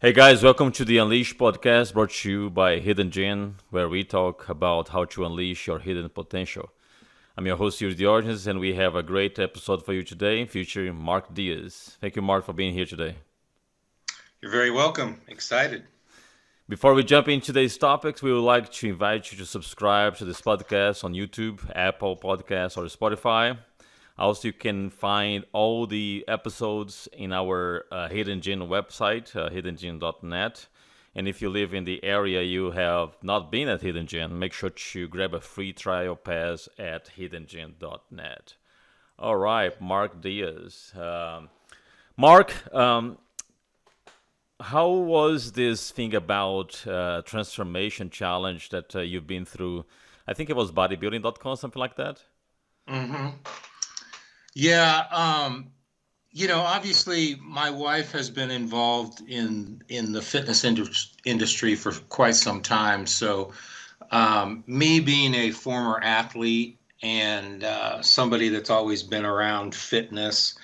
Hey guys, welcome to the Unleash podcast brought to you by Hidden Gin, where we talk about how to unleash your hidden potential. I'm your host, Yuri Diorgens, and we have a great episode for you today featuring Mark Diaz. Thank you, Mark, for being here today. You're very welcome. Excited. Before we jump into today's topics, we would like to invite you to subscribe to this podcast on YouTube, Apple Podcasts, or Spotify. Also, you can find all the episodes in our Hidden Gin website, hiddengin.net. And if you live in the area you have not been at Hidden Gin, make sure to grab a free trial pass at hiddengin.net. All right, Mark Diaz. Mark, how was this thing about transformation challenge that you've been through? I think it was bodybuilding.com, something like that. hmm Yeah, obviously my wife has been involved in the fitness industry for quite some time. So, me being a former athlete and somebody that's always been around fitness,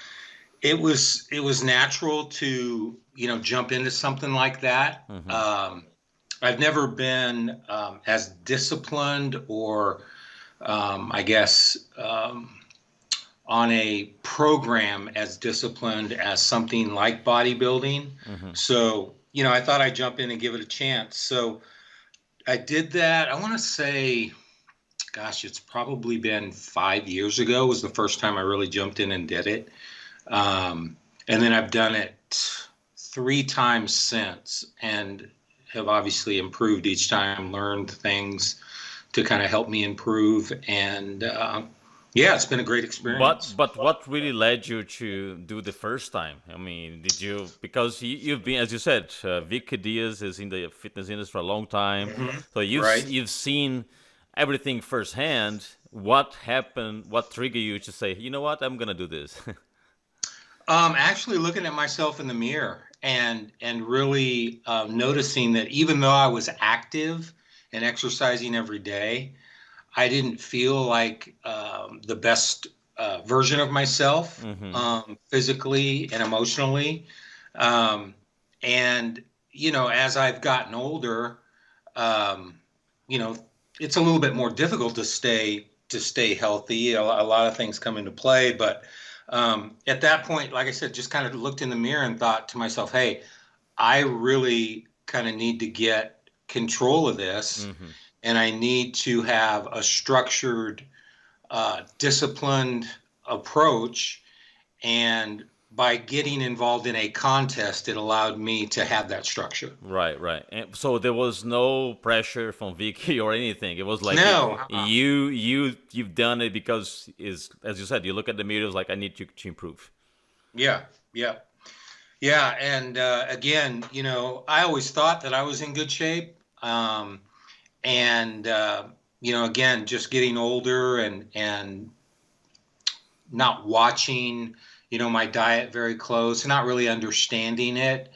it was natural to jump into something like that. Mm-hmm. I've never been as disciplined or I guess, on a program as disciplined as something like bodybuilding. Mm-hmm. So, I thought I'd jump in and give it a chance. So I did that. I want to say, gosh, it's probably been 5 years ago was the first time I really jumped in and did it. And then I've done it three times since and have obviously improved each time, learned things to kind of help me improve. And yeah, it's been a great experience. But what really led you to do the first time? I mean, did you because you've been, as you said, Vic Diaz is in the fitness industry for a long time, so Right. you've seen everything firsthand. What happened? What triggered you to say, you know what, I'm gonna do this? Actually looking at myself in the mirror and really noticing that even though I was active and exercising every day, I didn't feel like the best version of myself, Mm-hmm. physically and emotionally. Um, and as I've gotten older, um, you know, it's a little bit more difficult to stay healthy. A lot of things come into play, but at that point, like I said, just kind of looked in the mirror and thought to myself, "Hey, I really kind of need to get control of this, Mm-hmm. and I need to have a structured, disciplined approach." And by getting involved in a contest, it allowed me to have that structure. Right, right. And so there was no pressure from Vicky or anything. It was like No, you've done it because is as you said, you look at the mirror, it's like I need to improve. yeah, yeah, yeah. And again, I always thought that I was in good shape. And again, just getting older and not watching, my diet very close, not really understanding it.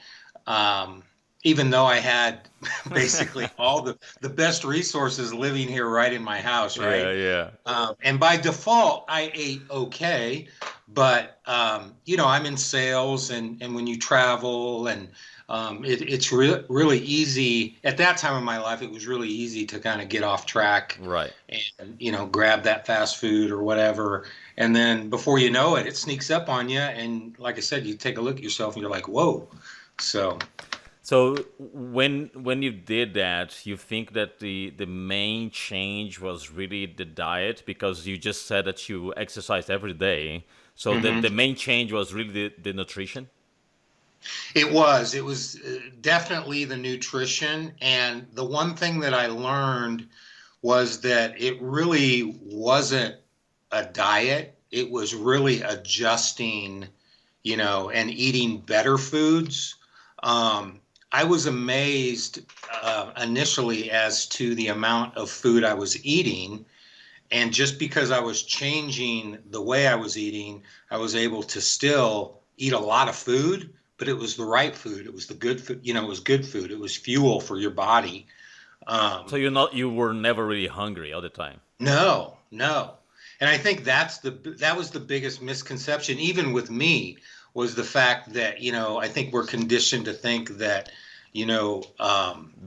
Um, Even though I had basically all the best resources living here right in my house, Yeah, right? yeah. And by default, I ate okay, but I'm in sales, and when you travel, and it's really easy at that time of my life. It was really easy to kind of get off track Right. and grab that fast food or whatever, and then before you know it, it sneaks up on you. And like I said, you take a look at yourself and you're like, whoa. So So when you did that, you think that the main change was really the diet because you just said that you exercise every day. So the mhm. main change was really the nutrition. It was definitely the nutrition. And the one thing that I learned was that it really wasn't a diet. It was really adjusting, and eating better foods. I was amazed initially as to the amount of food I was eating. And just because I was changing the way I was eating, I was able to still eat a lot of food, but it was the right food. It was the good food. It was good food. It was fuel for your body. So Um, you were never really hungry all the time. no, no. And I think that was the biggest misconception, even with me, was the fact that, I think we're conditioned to think that, you know,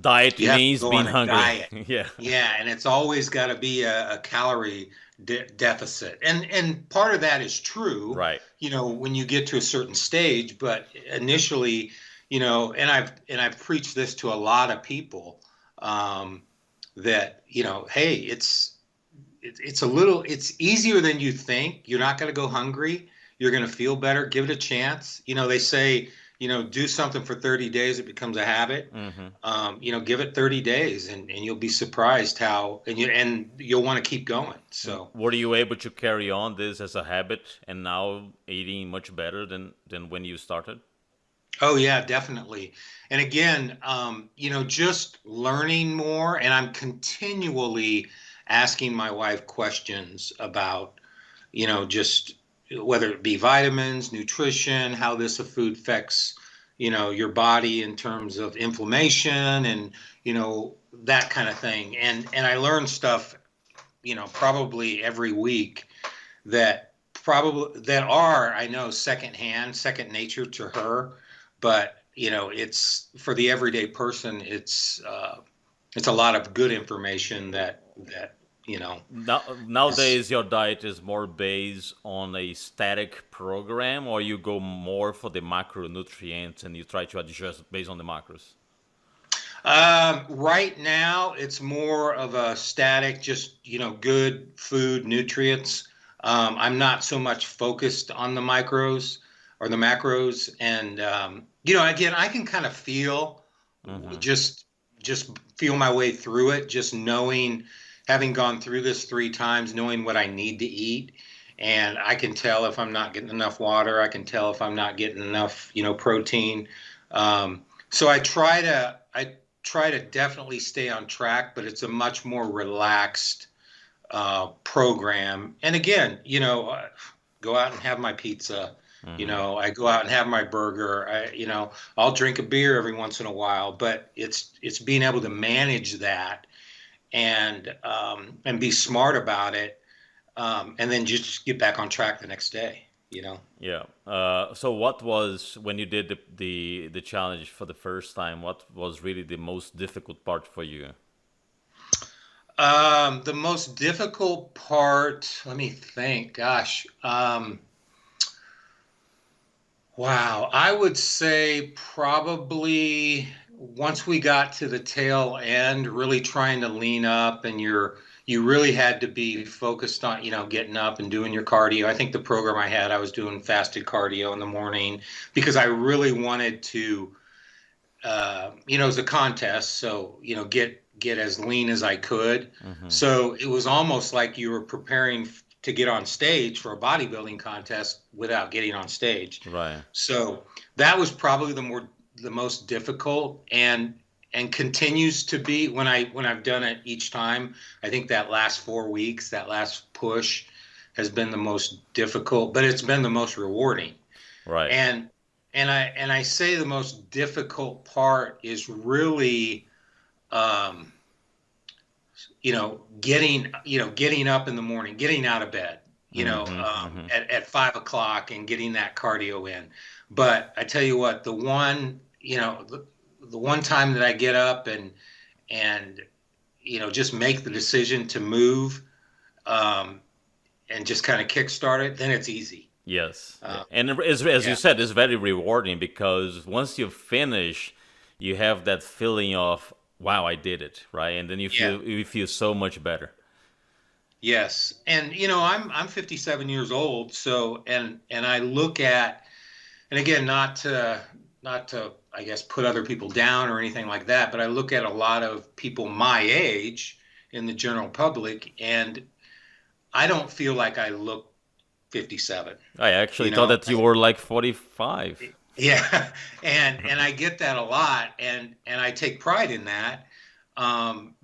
Diet you have to means go being on a hungry. diet. Yeah. Yeah, and it's always got to be a calorie deficit. And part of that is true, Right. when you get to a certain stage, but initially, and I've preached this to a lot of people, um, that, hey, it's easier than you think. You're not going to go hungry. You're going to feel better. Give it a chance. They say, do something for 30 days, it becomes a habit. Hmm. Give it 30 days, and you'll be surprised how, and you'll want to keep going. So, Were you able to carry on this as a habit and now eating much better than when you started? oh yeah, definitely. And again, just learning more, and I'm continually asking my wife questions about, just whether it be vitamins, nutrition, how this food affects, your body in terms of inflammation and, that kind of thing. And I learn stuff, probably every week that are, I know, secondhand, second nature to her, but it's for the everyday person. It's a lot of good information that you know is. Nowadays, your diet is more based on a static program, or you go more for the macronutrients and you try to adjust based on the macros? Right now, it's more of a static, just good food nutrients. I'm not so much focused on the micros or the macros, and again, I can kind of feel, Hmm. just just feel my way through it, just knowing, having gone through this 3 times, knowing what I need to eat, and I can tell if I'm not getting enough water. I can tell if I'm not getting enough, protein. So I try to definitely stay on track, but it's a much more relaxed program. And again, go out and have my pizza. Hmm. I go out and have my burger. I'll drink a beer every once in a while, but it's being able to manage that and be smart about it, and then just get back on track the next day. Yeah. So, what was when you did the challenge for the first time? What was really the most difficult part for you? The most difficult part, let me think. Gosh, wow, I would say probably once we got to the tail end, really trying to lean up, and you really had to be focused on, getting up and doing your cardio. I think the program I had, I was doing fasted cardio in the morning because I really wanted to, it was a contest, so get as lean as I could. Hmm. So it was almost like you were preparing to get on stage for a bodybuilding contest without getting on stage. Right. So that was probably the most difficult, and continues to be when I've done it each time. I think that last 4 weeks, that last push has been the most difficult, but it's been the most rewarding. Right. And and I say the most difficult part is really, um, getting up in the morning, getting out of bed, Hmm. Hmm. at 5 o'clock, and getting that cardio in. But I tell you what, the one time that I get up and just make the decision to move, um, and just kind of kickstart it, then it's easy. Yes, Uh, and as you yeah, said, it's very rewarding because once you finish, you have that feeling of wow, I did it, right? And then yeah. you feel so much better. Yes, and I'm 57 years old, so and I look at, and again, not to I guess put other people down or anything like that, but I look at a lot of people my age in the general public, and I don't feel like I look 57. I actually You thought know, that you were like 45. yeah, and I get that a lot, and I take pride in that,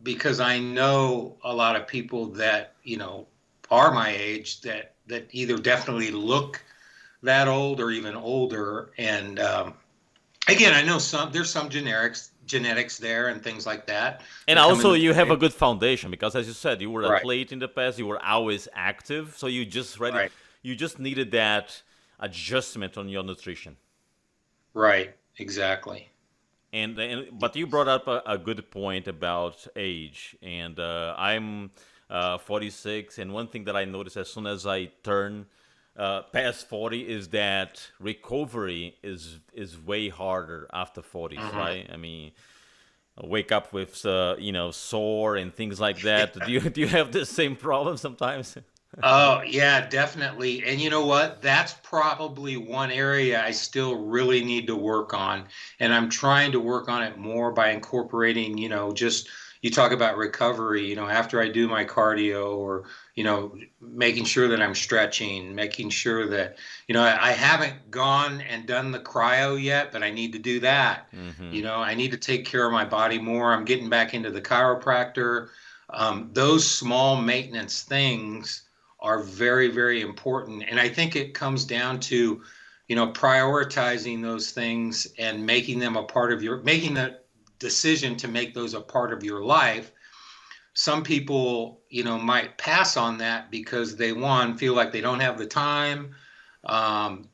because I know a lot of people that are my age that either definitely look that old or even older, and again, I know there's some genetics there and things like that And that come also, into you have play. a good foundation because, as you said, you were an Right, athlete in the past. You were always active, so right, you just needed that adjustment on your nutrition. right, exactly. But you brought up a good point about age, and I'm 46, and one thing that I notice as soon as I turn past 40 is that recovery is way harder after 40s, Mhm. right? I mean, I wake up with sore and things like that. Do you have the same problem sometimes? Oh, yeah, definitely. And you know what? That's probably one area I still really need to work on. And I'm trying to work on it more by incorporating, just you talk about recovery, after I do my cardio or, making sure that I'm stretching, making sure that, I haven't gone and done the cryo yet, but I need to do that. Hmm. I need to take care of my body more. I'm getting back into the chiropractor. Those small maintenance things are very, very important. And I think it comes down to, prioritizing those things and making them a part of making the decision to make those a part of your life. Some people, might pass on that because they, one, feel like they don't have the time,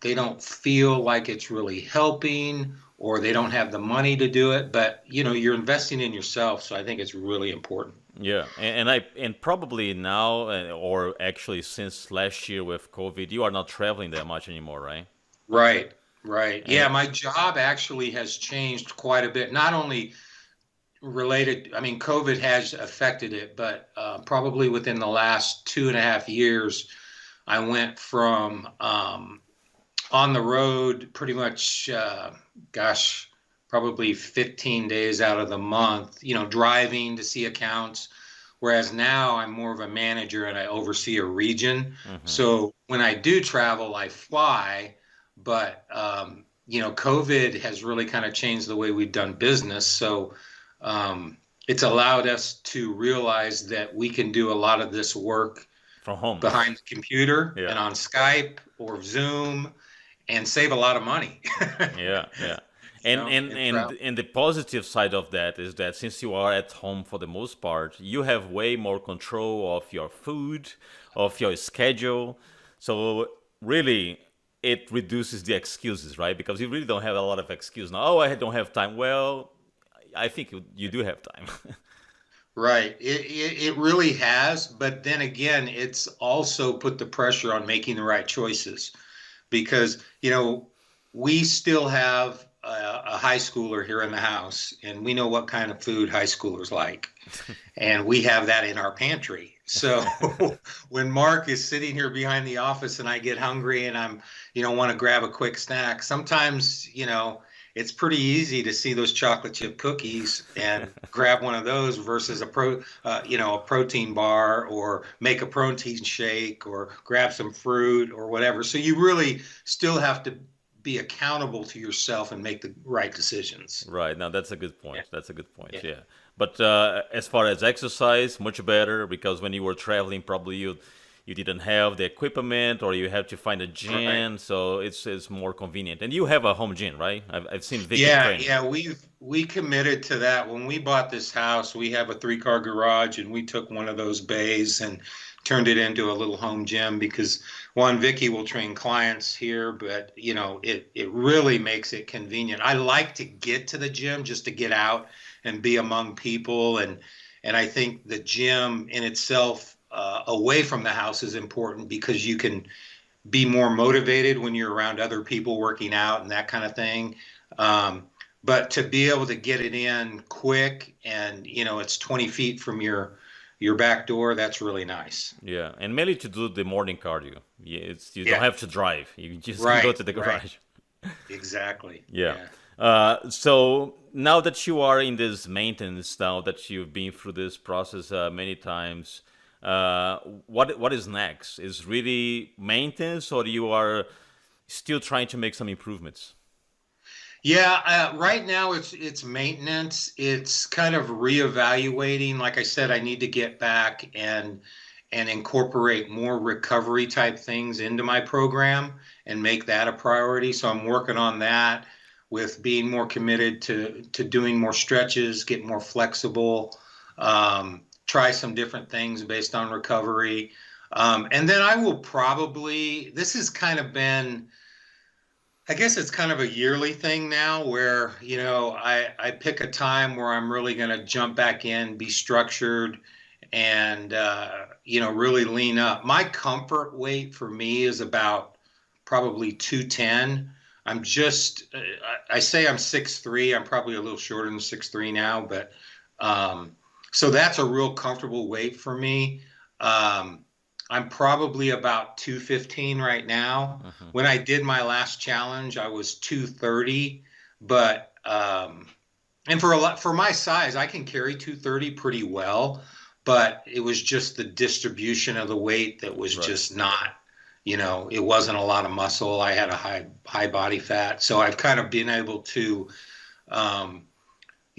they don't feel like it's really helping, or they don't have the money to do it. But, you're investing in yourself. So I think it's really important. Yeah, and probably now, or actually since last year with COVID, you are not traveling that much anymore, right? Right, right. Yeah, And my job actually has changed quite a bit. Not only related, I mean, COVID has affected it, but probably within the last 2.5 years, I went from on the road pretty much, gosh, probably 15 days out of the month, driving to see accounts. Whereas now I'm more of a manager and I oversee a region. hmm. So when I do travel, I fly. But, COVID has really kind of changed the way we've done business. So it's allowed us to realize that we can do a lot of this work From home. behind the computer Yeah. and on Skype or Zoom and save a lot of money. Yeah, yeah. And and And and travel. and the positive side of that is that since you are at home for the most part, you have way more control of your food, of your schedule. So really it reduces the excuses, right? Because you really don't have a lot of excuses now. Oh, I don't have time. Well, I think you do have time. Right. It really has, but then again, it's also put the pressure on making the right choices because, we still have a high schooler here in the house and we know what kind of food high schoolers like. And we have that in our pantry. So when Mark is sitting here behind the office and I get hungry and I'm, want to grab a quick snack, sometimes, it's pretty easy to see those chocolate chip cookies and grab one of those versus a protein bar or make a protein shake or grab some fruit or whatever. So you really still have to be accountable to yourself and make the right decisions. Right. Now that's a good Yeah. point. That's a good point. Yeah. Yeah. But as far as exercise, much better because when you were traveling, probably you didn't have the equipment or you had to find a Right. gym, so it's more convenient. And you have a home gym, right? I've seen Vicky Yeah, training. yeah, we committed to that when we bought this house. We have a three-car garage, and we took one of those bays and turned it into a little home gym because one, Vicky will train clients here, but it really makes it convenient. I like to get to the gym just to get out and be among people, and I think the gym in itself, away from the house, is important because you can be more motivated when you're around other people working out and that kind of thing. Um, but to be able to get it in quick and it's 20 feet from your back door, that's really nice. Yeah, and mainly to do the morning cardio. Yeah, you don't Yeah, have to drive. You just can go right, to the right, garage. exactly. Yeah. Yeah. So now that you are in this maintenance, now that you've been through this process many times, what is next? Is really maintenance, or you are still trying to make some improvements? Yeah, right now it's maintenance. It's kind of reevaluating. Like I said, I need to get back and incorporate more recovery type things into my program and make that a priority. So I'm working on that with being more committed to doing more stretches, get more flexible, try some different things based on recovery. And then I will probably, this has kind of been I guess it's kind of a yearly thing now where, I pick a time where I'm really going to jump back in, be structured, and, really lean up. My comfort weight for me is about probably 210. I'm just, I say I'm 6'3". I'm probably a little shorter than 6'3" now, but so that's a real comfortable weight for me. Um, I'm probably about 215 right now. Hmm. When I did my last challenge, I was 230, but and for my size, I can carry 230 pretty well, but it was just the distribution of the weight that was Right. just not, it wasn't a lot of muscle. I had a high body fat, so I've kind of been able to um,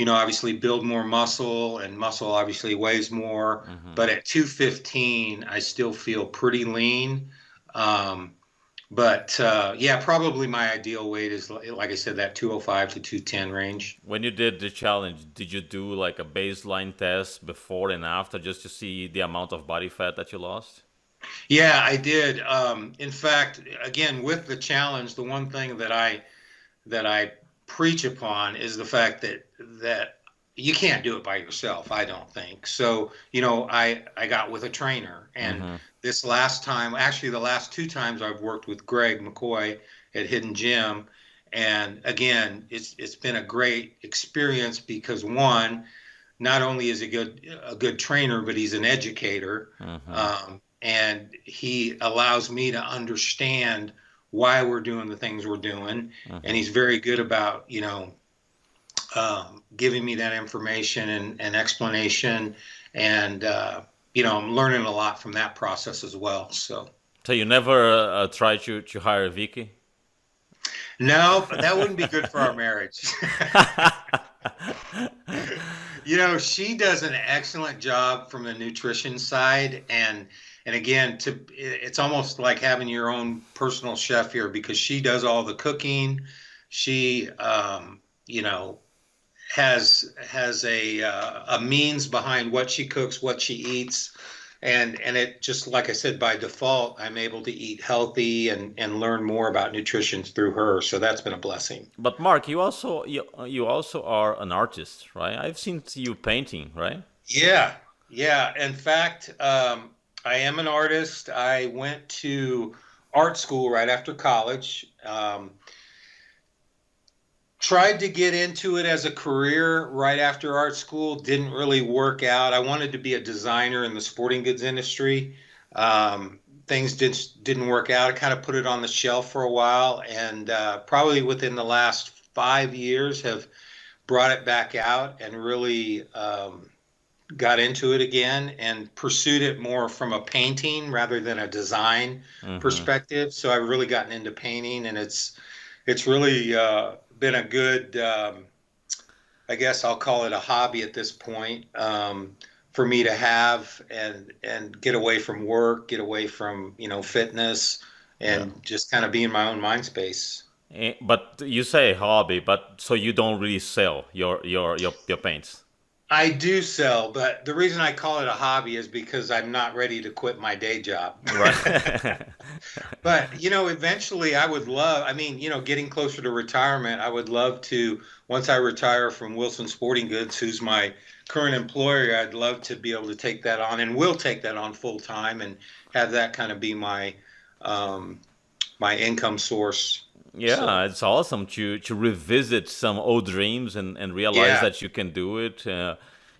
obviously build more muscle, and muscle obviously weighs more. Hmm. But at 215, I still feel pretty lean. Um, but yeah, probably my ideal weight is, like I said, that 205 to 210 range. When you did the challenge, did you do like a baseline test before and after just to see the amount of body fat that you lost? Yeah, I did. In fact, again, with the challenge, the one thing that I preach upon is the fact that you can't do it by yourself, I don't think. So, I got with a trainer, and Hmm. this last time, actually the last two times I've worked with Greg McCoy at Hidden Gym, and again, it's been a great experience because one, not only is he a good trainer, but he's an educator, Hmm. and he allows me to understand why we're doing the things we're doing, and Hmm. he's very good about giving me that information and explanation, and I'm learning a lot from that process as well. So So you never tried to hire Vicky? no, that wouldn't be good for our marriage. She does an excellent job from the nutrition side, and again, it's almost like having your own personal chef here because she does all the cooking. She, you know, has a means behind what she cooks, what she eats, and it just like I said, by default, I'm able to eat healthy and learn more about nutrition through her. So that's been a blessing. But Mark, you also are an artist, right? I've seen you painting, right? Yeah, yeah. In fact, I am an artist. I went to art school right after college. Tried to get into it as a career right after art school. Didn't really work out. I wanted to be a designer in the sporting goods industry. Things didn't work out. I kind of put it on the shelf for a while, and probably within the last 5 years have brought it back out and really got into it again and pursued it more from a painting rather than a design Mm-hmm. perspective. So I've really gotten into painting, and it's really been a good, I guess I'll call it a hobby at this point, for me to have and get away from work, get away from fitness, Yeah. and just kind of be in my own mind space. But you say hobby, but so you don't really sell your paints. I do sell, but the reason I call it a hobby is because I'm not ready to quit my day job. Right. But, eventually I would love, I mean, getting closer to retirement, I would love to, once I retire from Wilson Sporting Goods, who's my current employer, I'd love to be able to take that on and will take that on full time and have that kind of be um, my income source. Yeah, So, it's awesome to revisit some old dreams and realize yeah, that you can do it.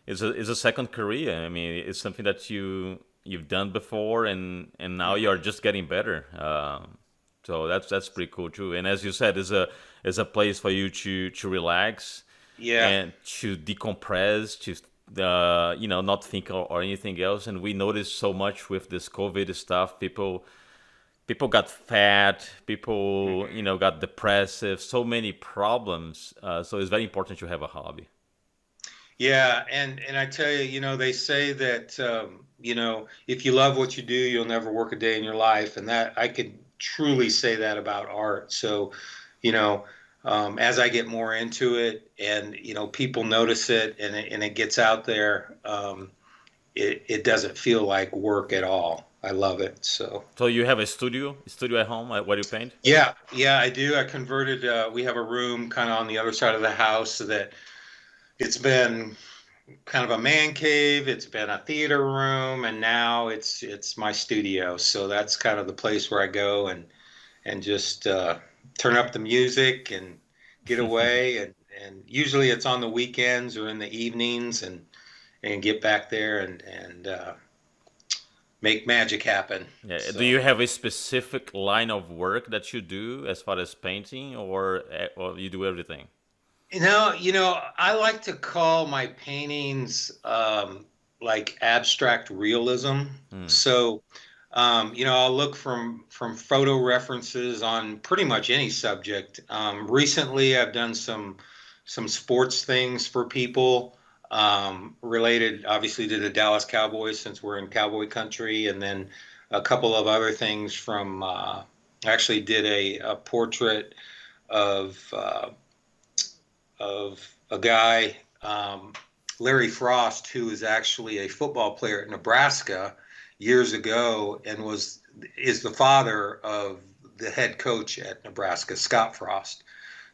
It's a second career. I mean, it's something that you've done before, and now you're just getting better. So that's pretty cool too. And as you said, is a place for you to relax yeah, and to decompress, to not think or anything else. And we noticed so much with this COVID stuff, people got fat, people mhm. got depressive, so many problems. So it's very important to have a hobby. Yeah, and I tell you, they say that if you love what you do, you'll never work a day in your life, and that I could truly say that about art. So, you know, as I get more into it, and people notice it, and it gets out there, it doesn't feel like work at all. I love it. So So you have a studio at home where you paint? yeah, I do. I converted. We have a room kind of on the other side of the house so that it's been kind of a man cave. It's been a theater room, and now it's my studio. So that's kind of the place where I go and just turn up the music and get away. And usually it's on the weekends or in the evenings, and get back there and make magic happen. Yeah. Do So. you have a specific line of work that you do as far as painting, or you do everything? I like to call my paintings like abstract realism. Hmm. So, I'll look from photo references on pretty much any subject. Recently, I've done some sports things for people related, obviously, to the Dallas Cowboys since we're in cowboy country, and then a couple of other things from. I actually did a portrait of. Of a guy, Larry Frost, who is actually a football player at Nebraska years ago and is the father of the head coach at Nebraska, Scott Frost.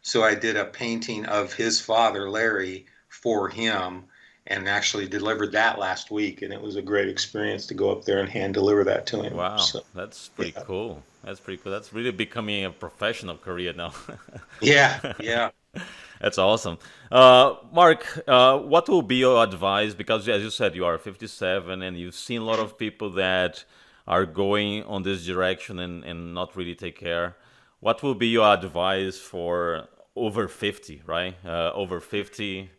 So I did a painting of his father, Larry, for him and actually delivered that last week. And it was a great experience to go up there and hand deliver that to him. Wow, So, that's pretty yeah. cool. That's pretty cool. That's really becoming a professional career now. Yeah. Yeah. That's awesome. Mark, what will be your advice? Because as you said, you are 57 and you've seen a lot of people that are going on this direction and not really take care. What will be your advice for over 50, right? Over 50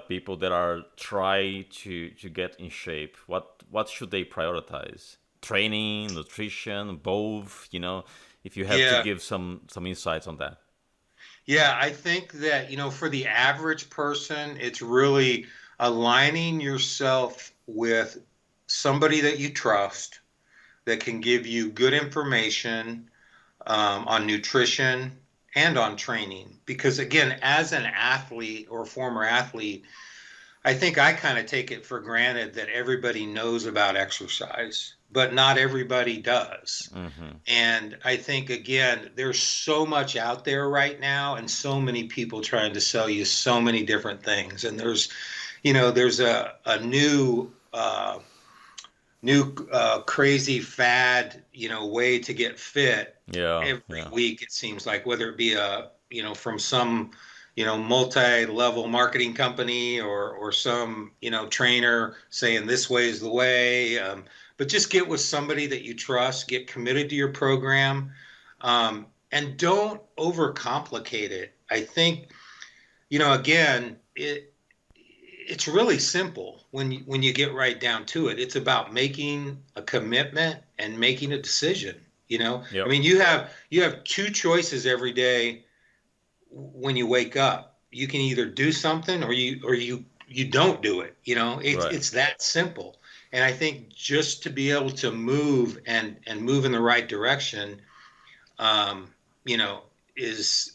people that are trying to get in shape. What should they prioritize? Training, nutrition, both, if you have to Yeah. give some insights on that. Yeah, I think that, for the average person, it's really aligning yourself with somebody that you trust that can give you good information on nutrition and on training. Because again, as an athlete or former athlete, I think I kind of take it for granted that everybody knows about exercise, but not everybody does. Hmm. And I think, again, there's so much out there right now and so many people trying to sell you so many different things. And there's a new crazy fad, way to get fit Yeah, every yeah. week, it seems like, whether it be from some, multi-level marketing company or some, trainer saying this way is the way. But just get with somebody that you trust, get committed to your program, and don't overcomplicate it. I think, again, it's really simple when you get right down to it. It's about making a commitment and making a decision. I Yep. mean, you have two choices every day when you wake up. You can either do something or you don't do it. Right. It's that simple. And I think just to be able to move and move in the right direction, um, you know, is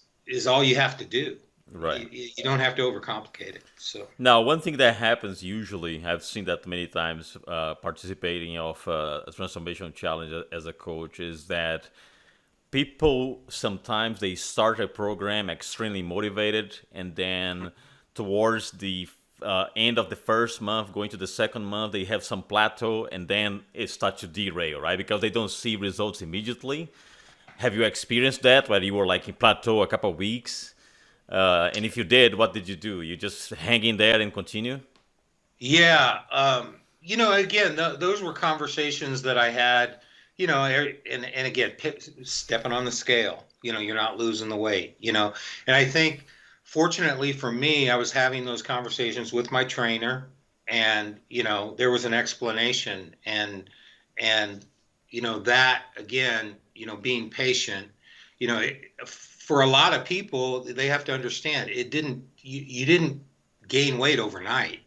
all you have to do. Right. You don't have to overcomplicate it. So. Now, one thing that happens usually, I've seen that many times participating of a transformation challenge as a coach, is that people sometimes they start a program extremely motivated, and then towards the end of the first month, going to the second month, they have some plateau, and then it starts to derail, right? Because they don't see results immediately. Have you experienced that, where you were like in plateau a couple of weeks? And if you did, what did you do? You just hang in there and continue? Yeah, again, those were conversations that I had, and again, stepping on the scale, you're not losing the weight, and I think, fortunately for me, I was having those conversations with my trainer, and there was an explanation, and that again, being patient, for a lot of people, they have to understand you didn't gain weight overnight.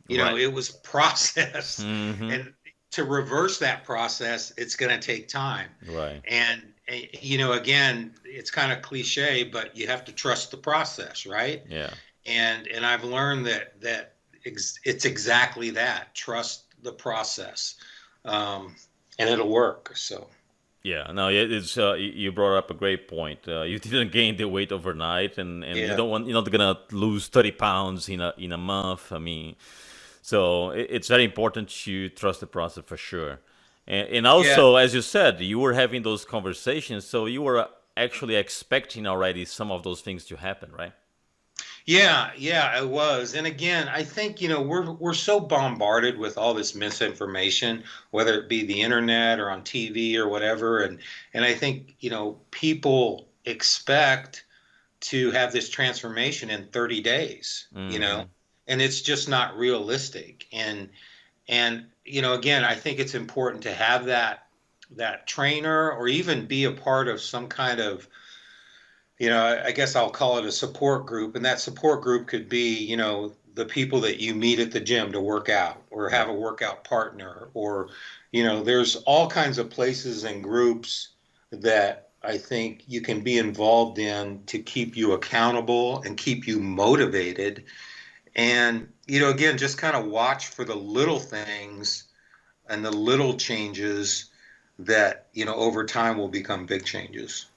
Right. It was a process. Mm-hmm. And to reverse that process, it's going to take time. Right. And again, it's kind of cliche, but you have to trust the process, right? Yeah. And I've learned that it's exactly that. Trust the process. Um, and it'll work. So Yeah, no, it's you brought up a great point. You didn't gain the weight overnight, and yeah, you're not gonna lose 30 pounds in a month. I mean, so it's very important to trust the process for sure. And yeah. also, as you said, you were having those conversations, so you were actually expecting already some of those things to happen, right? Yeah, yeah, it was. And again, I think, we're so bombarded with all this misinformation, whether it be the internet or on TV or whatever. And I think, people expect to have this transformation in 30 days, Mm-hmm. and it's just not realistic. And again, I think it's important to have that trainer or even be a part of some kind of, I guess I'll call it a support group. And that support group could be, the people that you meet at the gym to work out or have Yep. a workout partner, or, there's all kinds of places and groups that I think you can be involved in to keep you accountable and keep you motivated. And, again, just kind of watch for the little things and the little changes that, over time will become big changes.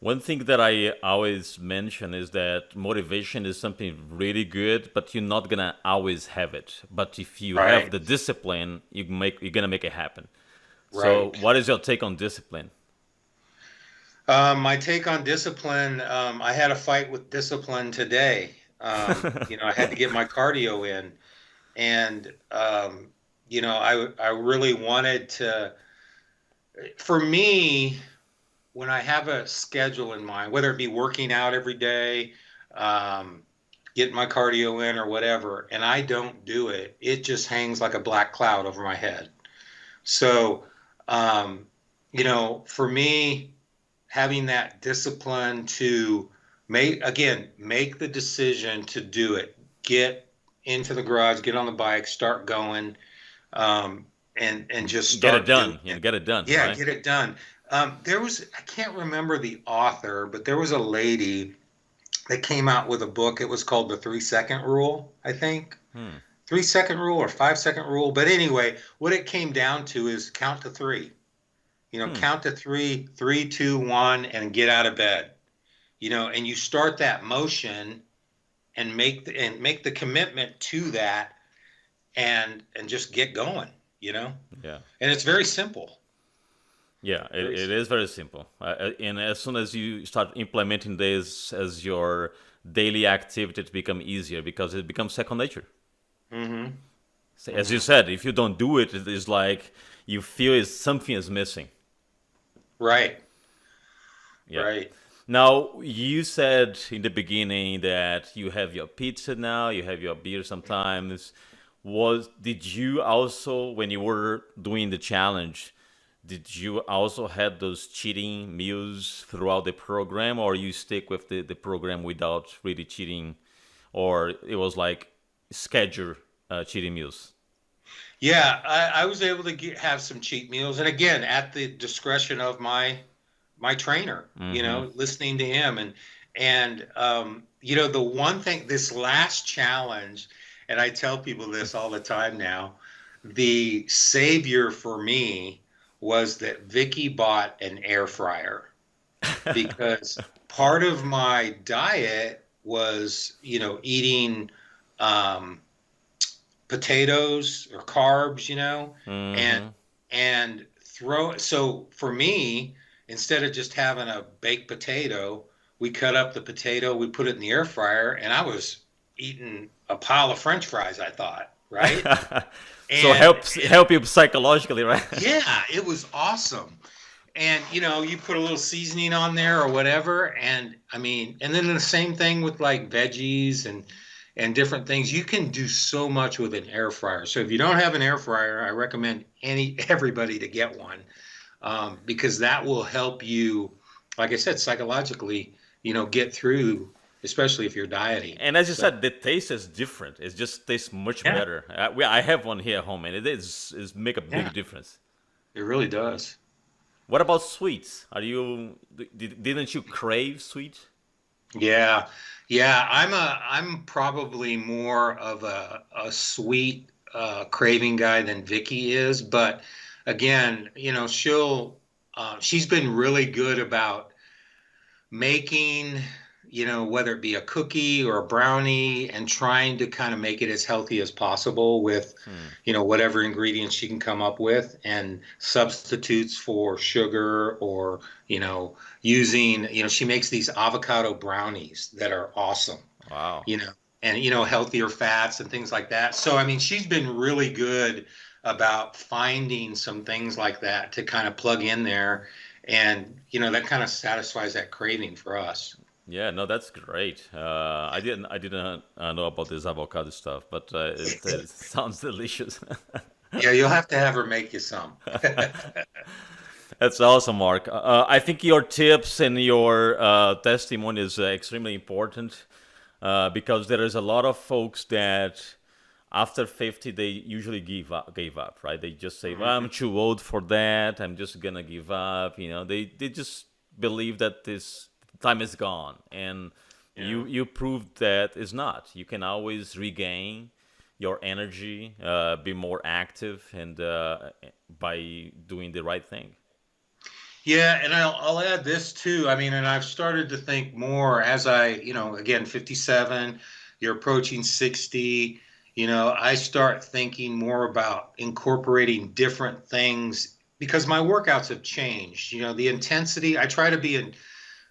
One thing that I always mention is that motivation is something really good, but you're not gonna always have it. But if you have Right. the discipline, you're gonna make it happen. So, Right. what is your take on discipline? My take on discipline, I had a fight with discipline today. I had to get my cardio in, and I really wanted to. For me, when I have a schedule in mind, whether it be working out every day, um, getting my cardio in, or whatever, and I don't do it, it just hangs like a black cloud over my head. So, for me, having that discipline to make the decision to do it, get into the garage, get on the bike, start going, and just Get it start doing done. it. Get it done, Yeah, right? get it done. I can't remember the author, but there was a lady that came out with a book. It was called the 3 second rule, I think. Hmm. 3 second rule or 5 second rule. But anyway, what it came down to is count to three. Hmm. Count to three, three, two, one, and get out of bed. And you start that motion and make the commitment to that, and just get going. You know, Yeah. and it's very simple. Yeah, Very it simple. is very simple. And as soon as you start implementing this as your daily activity, it becomes easier because it becomes second nature. Mm-hmm. So as you Mm-hmm. said, if you don't do it, it is like you feel something is missing. Right. Yeah. Right. Now, you said in the beginning that you have your pizza now, you have your beer sometimes. Did you also, when you were doing the challenge, did you also had those cheating meals throughout the program, or you stick with the program without really cheating, or it was like schedule cheating meals? Yeah, I was able to have some cheat meals, and again, at the discretion of my trainer. Mm-hmm. Listening to him, and the one thing, this last challenge, and I tell people this all the time now, the savior for me was that Vicky bought an air fryer, because part of my diet was, eating um, potatoes or carbs, and Mm-hmm. so for me, instead of just having a baked potato, we cut up the potato, we put it in the air fryer, and I was eating a pile of French fries, I thought, right? So And help you psychologically, right? yeah, it was awesome. And you put a little seasoning on there or whatever, and I mean, and then the same thing with like veggies and different things. You can do so much with an air fryer. So if you don't have an air fryer, I recommend everybody to get one, because that will help you, like I said, psychologically, get through, especially if you're dieting. And as you So said, the taste is different. It just tastes much yeah, better. I have one here at home, and it is make a yeah, big difference. it really does. What about sweets? Didn't you crave sweet? Yeah, yeah. I'm probably more of a sweet craving guy than Vicky is, but again, she's been really good about making, whether it be a cookie or a brownie, and trying to kind of make it as healthy as possible with, Hmm. whatever ingredients she can come up with, and substitutes for sugar, or, using, she makes these avocado brownies that are awesome, Wow. you know, and, healthier fats and things like that. So, I mean, she's been really good about finding some things like that to kind of plug in there. And, that kind of satisfies that craving for us. Yeah, no, that's great. I didn't know about this avocado stuff, but it sounds delicious. Yeah, you'll have to have her make you some. That's awesome, Mark. I think your tips and your testimony is extremely important because there is a lot of folks that after 50 they usually gave up, right? They just say, "Well, I'm Mhm. too old for that. I'm just gonna give up." They just believe that this time is gone, and Yeah. you proved that it's not. You can always regain your energy, be more active, and by doing the right thing. Yeah, and I'll add this too. I mean, and I've started to think more as I, again, 57, you're approaching 60, I start thinking more about incorporating different things because my workouts have changed. The intensity, I try to be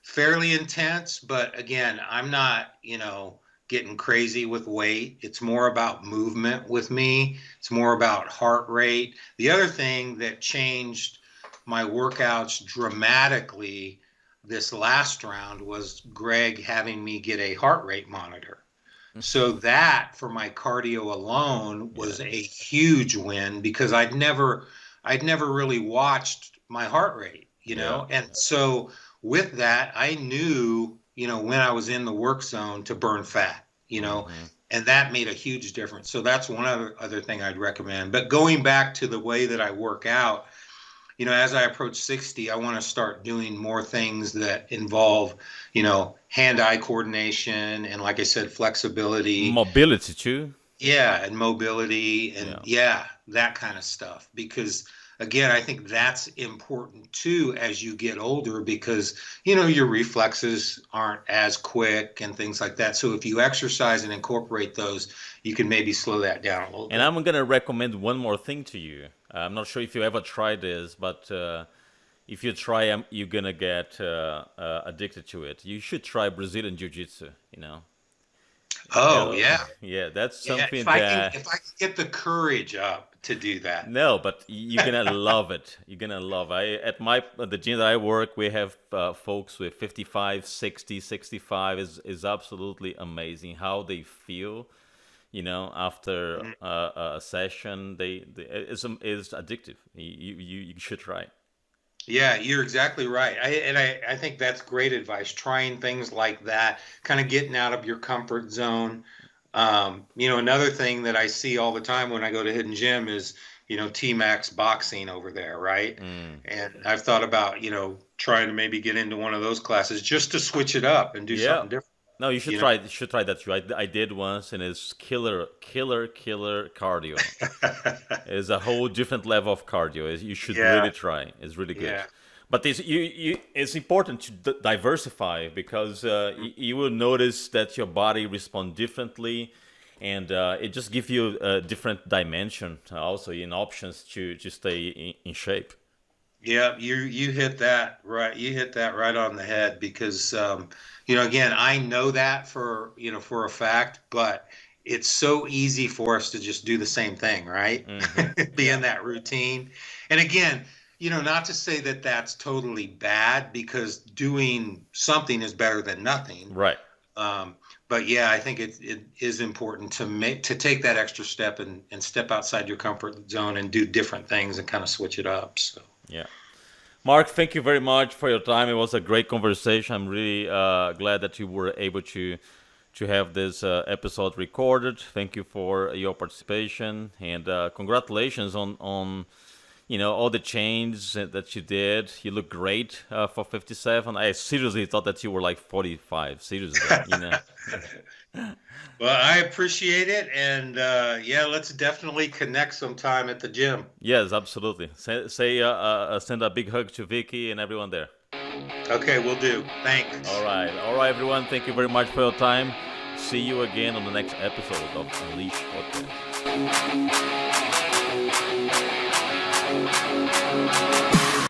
fairly intense, but again, I'm not, getting crazy with weight. It's more about movement with me. It's more about heart rate. The other thing that changed my workouts dramatically this last round was Greg having me get a heart rate monitor. So that for my cardio alone Yeah, was a huge win because I'd never really watched my heart rate, yeah. And so with that, I knew, when I was in the work zone to burn fat, Hmm. and that made a huge difference. So that's one other thing I'd recommend. But going back to the way that I work out, as I approach 60, I want to start doing more things that involve, hand-eye coordination and, like I said, flexibility. Mobility too. Yeah, and mobility, and Yeah. yeah, that kind of stuff. Because again, I think that's important too as you get older because, your reflexes aren't as quick and things like that. So if you exercise and incorporate those, you can maybe slow that down a little And bit. I'm gonna recommend one more thing to you. I'm not sure if you ever tried this, but if you try, you're gonna get addicted to it. You should try Brazilian Jiu-Jitsu. Oh, Yeah, yeah. yeah, that's Yeah, if something I can that if I can get the courage up to do that. no, but you're gonna love it. You're gonna love. At the gym that I work, we have folks with 55, 60, 65. Is absolutely amazing how they feel. After a session, it's addictive. You should try. Yeah, you're exactly right. I think that's great advice. Trying things like that, kind of getting out of your comfort zone. Another thing that I see all the time when I go to Hidden Gym is, T-Max boxing over there, right? Mm. And I've thought about, trying to maybe get into one of those classes just to switch it up and do Yeah. something different, No, you should you know? try. You should try that too. I did once, and it's killer, killer, killer cardio. It's a whole different level of cardio. You should Yeah, really try. It's really good. yeah. But it's important to diversify because you will notice that your body responds differently, and it just gives you a different dimension also in options to stay in shape. Yeah, you hit that right. You hit that right on the head because again, I know that for a fact, but it's so easy for us to just do the same thing, right? Hmm. Be Yeah. in that routine. And again, not to say that that's totally bad because doing something is better than nothing. Right. Um, but yeah, I think it is important to take that extra step and step outside your comfort zone and do different things and kind of switch it up. So. Yeah. Mark, thank you very much for your time. It was a great conversation. I'm really glad that you were able to have this episode recorded. Thank you for your participation and congratulations on all the changes that you did. You look great for 57. I seriously thought that you were like 45. Seriously. Well, I appreciate it, and yeah, let's definitely connect sometime at the gym. Yes, absolutely. Send a big hug to Vicky and everyone there. Okay, we'll do. Thanks. All right, everyone. Thank you very much for your time. See you again on the next episode of Unleash Podcast.